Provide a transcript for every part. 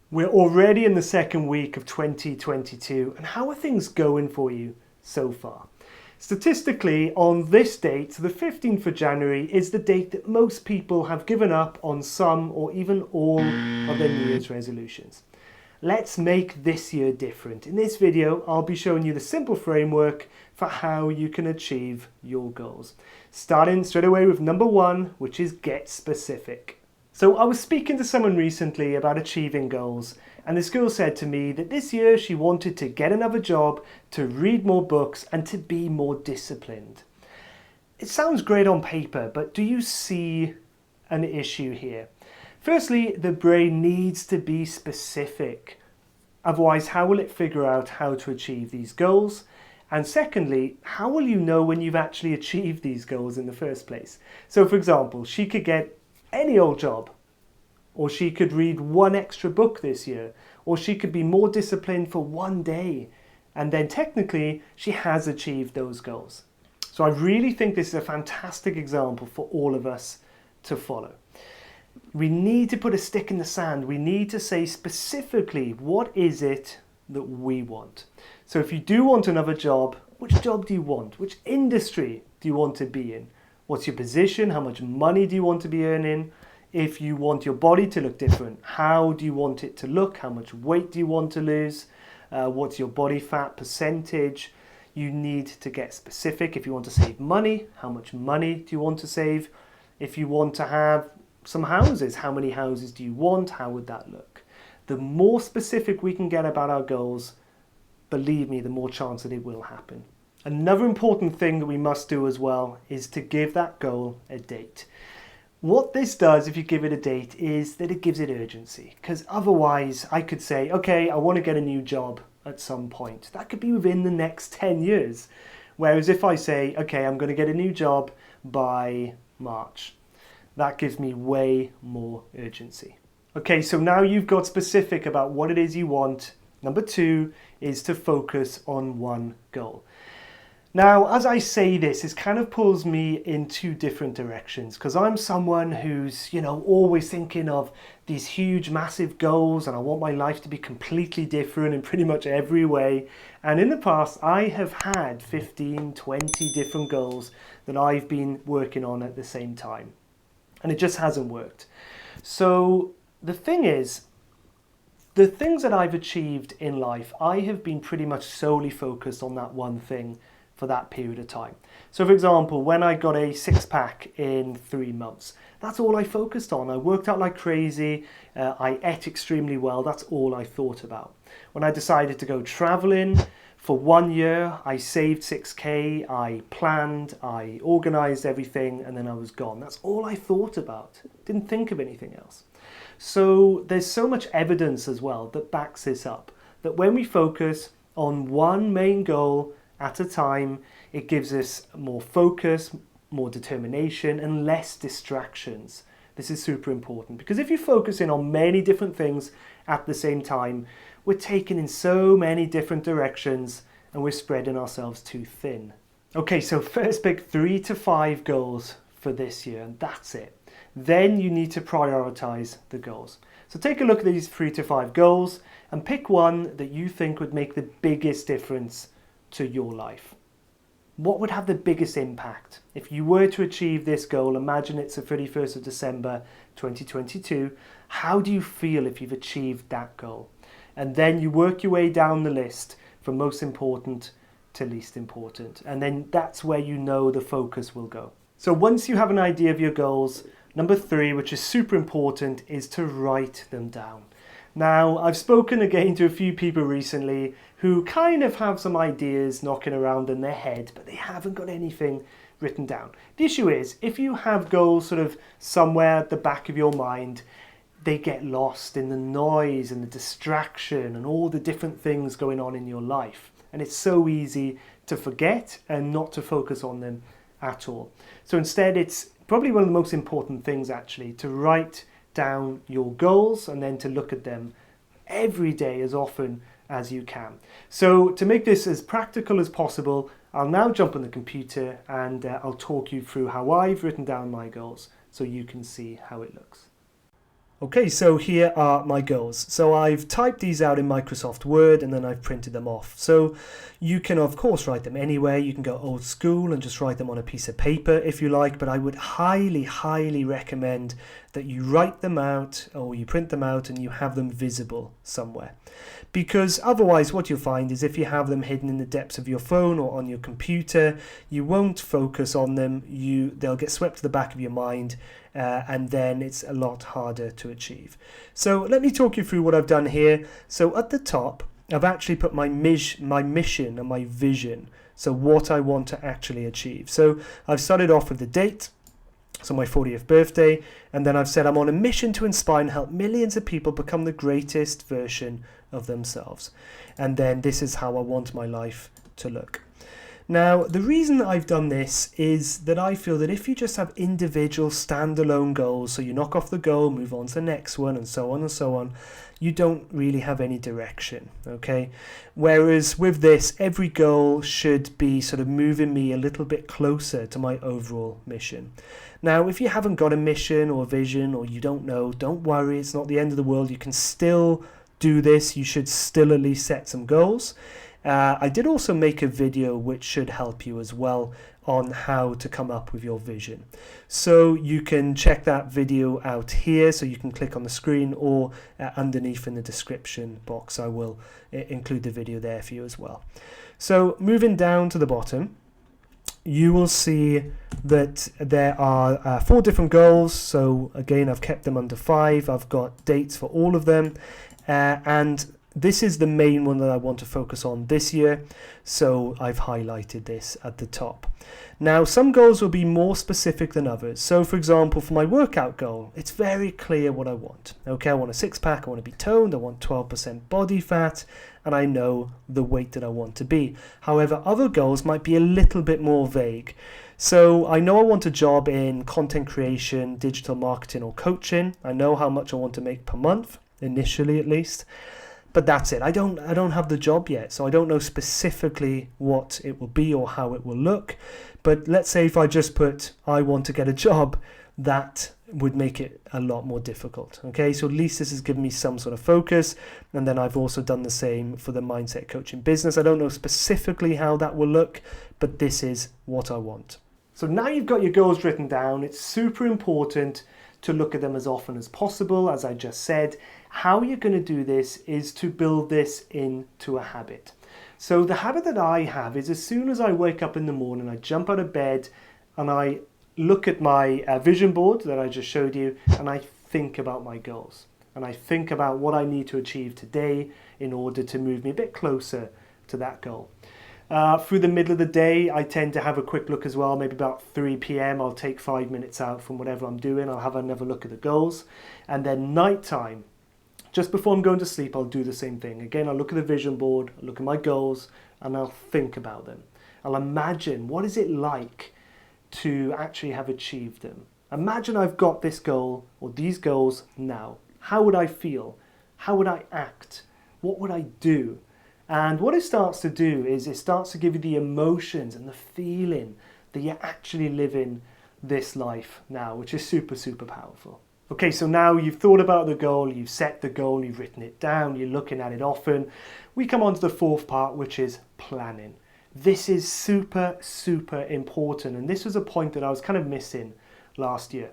We're already in the second week of 2022, and how are things going for you so far? Statistically, on this date, the 15th of January, is the date that most people have given up on some or even all of their New Year's resolutions. Let's make this year different. In this video, I'll be showing you the simple framework for how you can achieve your goals. Starting straight away with number one, which is get specific. So I was speaking to someone recently about achieving goals, and this girl said to me that this year she wanted to get another job, to read more books, and to be more disciplined. It sounds great on paper, but do you see an issue here? Firstly, the brain needs to be specific. Otherwise, how will it figure out how to achieve these goals? And secondly, how will you know when you've actually achieved these goals in the first place? So for example, she could get any old job, or she could read one extra book this year, or she could be more disciplined for one day, and then technically she has achieved those goals. So I really think this is a fantastic example for all of us to follow. We need to put a stick in the sand. We need to say specifically, what is it that we want? So if you do want another job, which job do you want? Which industry do you want to be in? What's your position? How much money do you want to be earning? If you want your body to look different, how do you want it to look? How much weight do you want to lose? What's your body fat percentage? You need to get specific. If you want to save money, how much money do you want to save? If you want to have some houses, how many houses do you want? How would that look? The more specific we can get about our goals, believe me, the more chance that it will happen. Another important thing that we must do as well is to give that goal a date. What this does, if you give it a date, is that it gives it urgency. Because otherwise, I could say, okay, I want to get a new job at some point. That could be within the next 10 years. Whereas if I say, okay, I'm going to get a new job by March, that gives me way more urgency. Okay, so now you've got specific about what it is you want. Number two is to focus on one goal. Now, as I say this, it kind of pulls me in two different directions, because I'm someone who's, always thinking of these huge, massive goals, and I want my life to be completely different in pretty much every way. And in the past, I have had 15, 20 different goals that I've been working on at the same time. And it just hasn't worked. So the thing is, the things that I've achieved in life, I have been pretty much solely focused on that one thing for that period of time. So for example, when I got a six-pack in 3 months, that's all I focused on. I worked out like crazy, I ate extremely well, that's all I thought about. When I decided to go traveling for 1 year, I saved 6K, I planned, I organized everything, and then I was gone. That's all I thought about. Didn't think of anything else. So there's so much evidence as well that backs this up, that when we focus on one main goal at a time, it gives us more focus, more determination, and less distractions. This is super important, because if you focus in on many different things at the same time, we're taken in so many different directions and we're spreading ourselves too thin. Okay, so first pick 3 to 5 goals for this year, and that's it. Then you need to prioritize the goals. So take a look at these 3 to 5 goals and pick one that you think would make the biggest difference to your life. What would have the biggest impact? If you were to achieve this goal, imagine it's the 31st of December 2022, how do you feel if you've achieved that goal? And then you work your way down the list from most important to least important. And then that's where you know the focus will go. So once you have an idea of your goals, number 3, which is super important, is to write them down. Now, I've spoken again to a few people recently who kind of have some ideas knocking around in their head, but they haven't got anything written down. The issue is, if you have goals sort of somewhere at the back of your mind, they get lost in the noise and the distraction and all the different things going on in your life. And it's so easy to forget and not to focus on them at all. So instead, it's probably one of the most important things actually to write down your goals and then to look at them every day as often as you can. So to make this as practical as possible, I'll now jump on the computer and I'll talk you through how I've written down my goals so you can see how it looks. Okay, so here are my goals. So I've typed these out in Microsoft Word and then I've printed them off. So you can of course write them anywhere. You can go old school and just write them on a piece of paper if you like, but I would highly recommend that you write them out or you print them out and you have them visible somewhere. Because otherwise what you'll find is if you have them hidden in the depths of your phone or on your computer, you won't focus on them. They'll get swept to the back of your mind, and then it's a lot harder to achieve. So let me talk you through what I've done here. So at the top, I've actually put my mission and my vision. So what I want to actually achieve. So I've started off with the date. So my 40th birthday, and then I've said I'm on a mission to inspire and help millions of people become the greatest version of themselves. And then this is how I want my life to look. Now, the reason I've done this is that I feel that if you just have individual standalone goals, so you knock off the goal, move on to the next one, and so on, you don't really have any direction, okay? Whereas with this, every goal should be sort of moving me a little bit closer to my overall mission. Now, if you haven't got a mission or a vision or you don't know, don't worry, it's not the end of the world. You can still do this. You should still at least set some goals. I did also make a video which should help you as well on how to come up with your vision. So you can check that video out here, so you can click on the screen or underneath in the description box. I will include the video there for you as well. So moving down to the bottom, you will see that there are 4 different goals. So again, I've kept them under 5. I've got dates for all of them, and this is the main one that I want to focus on this year, so I've highlighted this at the top. Now, some goals will be more specific than others. So, for example, for my workout goal, it's very clear what I want. Okay, I want a six-pack, I want to be toned, I want 12% body fat, and I know the weight that I want to be. However, other goals might be a little bit more vague. So I know I want a job in content creation, digital marketing, or coaching. I know how much I want to make per month, initially at least. But that's it. I don't have the job yet, so I don't know specifically what it will be or how it will look. But let's say if I just put I want to get a job, that would make it a lot more difficult. Okay, so at least this has given me some sort of focus. And then I've also done the same for the mindset coaching business. I don't know specifically how that will look, but this is what I want. So now you've got your goals written down, it's super important to look at them as often as possible. As I just said, how you're going to do this is to build this into a habit. So the habit that I have is as soon as I wake up in the morning, I jump out of bed and I look at my vision board that I just showed you, and I think about my goals. And I think about what I need to achieve today in order to move me a bit closer to that goal. Through the middle of the day, I tend to have a quick look as well. Maybe about 3 p.m. I'll take 5 minutes out from whatever I'm doing. I'll have another look at the goals. And then nighttime, just before I'm going to sleep, I'll do the same thing. Again, I'll look at the vision board, I'll look at my goals, and I'll think about them. I'll imagine, what is it like to actually have achieved them? Imagine I've got this goal or these goals now. How would I feel? How would I act? What would I do? And what it starts to do is it starts to give you the emotions and the feeling that you're actually living this life now, which is super, super powerful. Okay, so now you've thought about the goal, you've set the goal, you've written it down, you're looking at it often. We come on to the 4th part, which is planning. This is super, super important. And this was a point that I was kind of missing last year.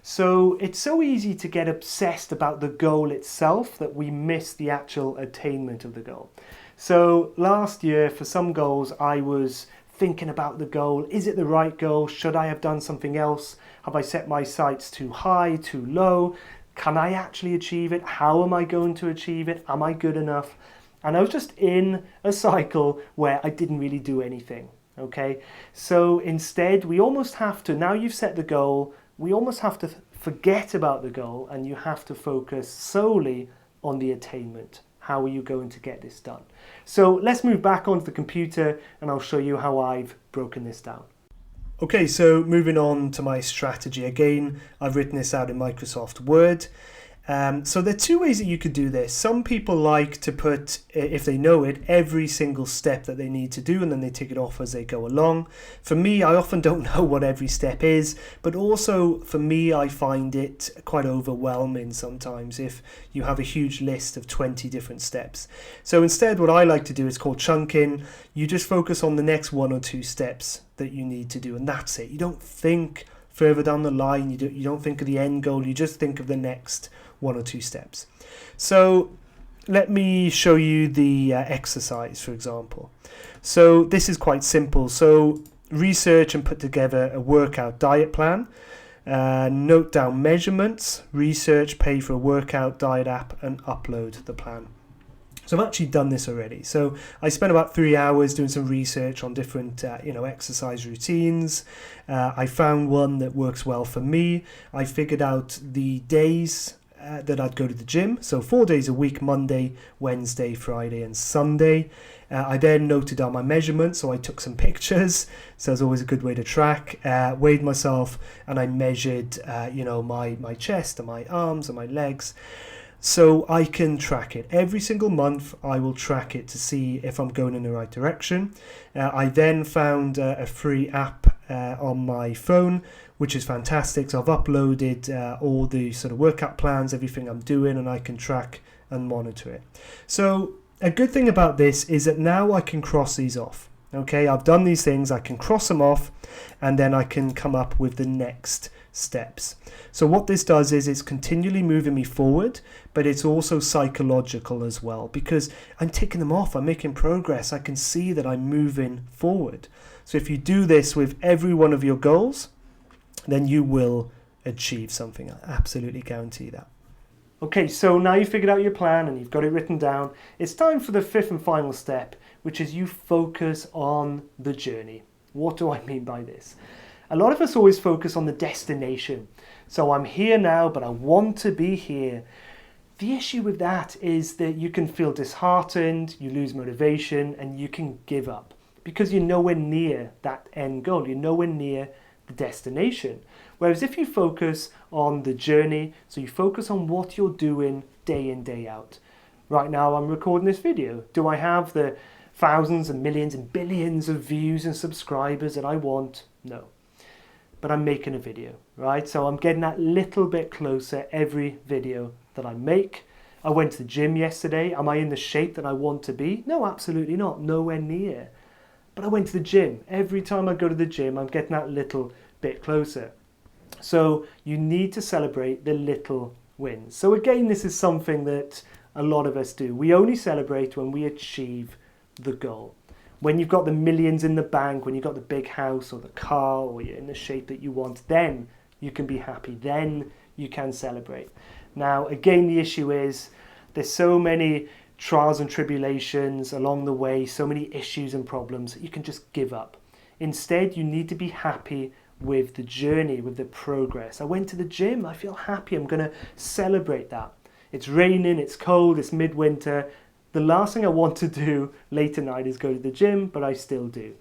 So it's so easy to get obsessed about the goal itself that we miss the actual attainment of the goal. So last year, for some goals, I was thinking about the goal. Is it the right goal? Should I have done something else? Have I set my sights too high, too low? Can I actually achieve it? How am I going to achieve it? Am I good enough? And I was just in a cycle where I didn't really do anything. Okay, so instead, we almost have to, now you've set the goal, we almost have to forget about the goal and you have to focus solely on the attainment. How are you going to get this done? So let's move back onto the computer and I'll show you how I've broken this down. Okay, so moving on to my strategy. Again, I've written this out in Microsoft Word. So there are two ways that you could do this. Some people like to put, if they know it, every single step that they need to do, and then they tick it off as they go along. For me, I often don't know what every step is, but also for me, I find it quite overwhelming sometimes if you have a huge list of 20 different steps. So instead, what I like to do is called chunking. You just focus on the next 1 or 2 steps that you need to do, and that's it. You don't think further down the line, you don't think of the end goal, you just think of the next 1 or 2 steps. So let me show you the exercise, for example. So this is quite simple. So research and put together a workout diet plan, note down measurements, research, pay for a workout diet app, and upload the plan. So I've actually done this already. So I spent about 3 hours doing some research on different, exercise routines. I found one that works well for me. I figured out the days that I'd go to the gym. So 4 days a week, Monday, Wednesday, Friday, and Sunday. I then noted down my measurements. So I took some pictures. So it's always a good way to track. Weighed myself, and I measured, my chest and my arms and my legs. So I can track it. Every single month I will track it to see if I'm going in the right direction. I then found a free app on my phone, which is fantastic. So I've uploaded all the sort of workout plans, everything I'm doing, and I can track and monitor it. So a good thing about this is that now I can cross these off. Okay, I've done these things, I can cross them off, and then I can come up with the next steps. So what this does is it's continually moving me forward, but it's also psychological as well, because I'm ticking them off, I'm making progress, I can see that I'm moving forward. So if you do this with every one of your goals, then you will achieve something. I absolutely guarantee that. Okay, so now you've figured out your plan and you've got it written down. It's time for the 5th and final step, which is you focus on the journey. What do I mean by this? A lot of us always focus on the destination. So I'm here now, but I want to be here. The issue with that is that you can feel disheartened, you lose motivation, and you can give up because you're nowhere near that end goal. You're nowhere near the destination. Whereas if you focus on the journey, so you focus on what you're doing day in, day out. Right now I'm recording this video. Do I have the thousands and millions and billions of views and subscribers that I want? No. But I'm making a video, right? So I'm getting that little bit closer every video that I make. I went to the gym yesterday. Am I in the shape that I want to be? No, absolutely not. Nowhere near. But I went to the gym. Every time I go to the gym, I'm getting that little bit closer. So you need to celebrate the little wins. So again, this is something that a lot of us do. We only celebrate when we achieve the goal. When you've got the millions in the bank, when you've got the big house or the car, or you're in the shape that you want, then you can be happy. Then you can celebrate. Now, again, the issue is there's so many trials and tribulations along the way, so many issues and problems that you can just give up. Instead, you need to be happy with the journey, with the progress. I went to the gym, I feel happy, I'm going to celebrate that. It's raining, it's cold, it's midwinter. The last thing I want to do late at night is go to the gym, but I still do.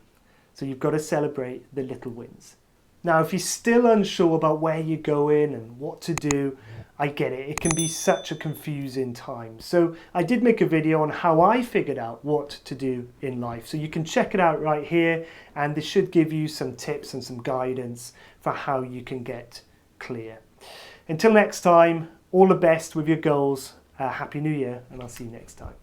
So you've got to celebrate the little wins. Now, if you're still unsure about where you're going and what to do, I get it. It can be such a confusing time. So I did make a video on how I figured out what to do in life. So you can check it out right here, and this should give you some tips and some guidance for how you can get clear. Until next time, all the best with your goals. Happy New Year, and I'll see you next time.